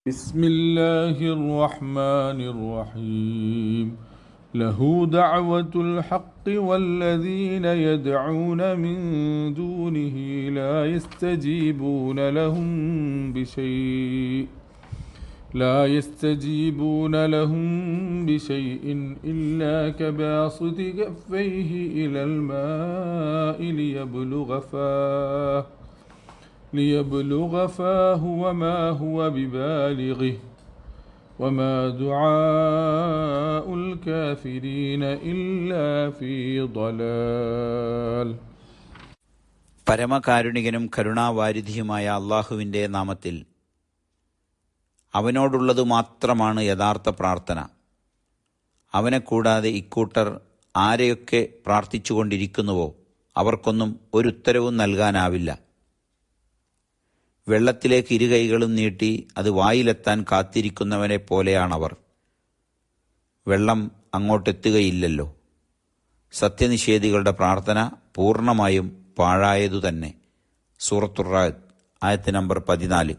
بسم الله الرحمن الرحيم له دعوة الحق والذين يدعون من دونه لا يستجيبون لهم بشيء إلا كباسط كفيه إلى الماء ليبلغ فاه وما هو ببالغه وما دعاء الكافرين إلا في ضلال. പരമകാരുണികനും കരുണാവാരിധിയുമായ അള്ളാഹുവിൻ്റെ നാമത്തിൽ. അവനോടുള്ളതു മാത്രമാണ് യഥാർത്ഥ പ്രാർത്ഥന. അവനെ കൂടാതെ ഇക്കൂട്ടർ ആരെയൊക്കെ പ്രാർത്ഥിച്ചുകൊണ്ടിരിക്കുന്നുവോ അവർക്കൊന്നും ഒരുത്തരവും നൽകാനാവില്ല. വെള്ളത്തിലേക്ക് ഇരുകൈകളും നീട്ടി അത് വായിലെത്താൻ കാത്തിരിക്കുന്നവനെ പോലെയാണവർ. വെള്ളം അങ്ങോട്ടെത്തുകയില്ലല്ലോ. സത്യനിഷേധികളുടെ പ്രാർത്ഥന പൂർണ്ണമായും പാഴായതു തന്നെ. സൂറത്തുർ റഅദ് ആയത്ത് നമ്പർ 14.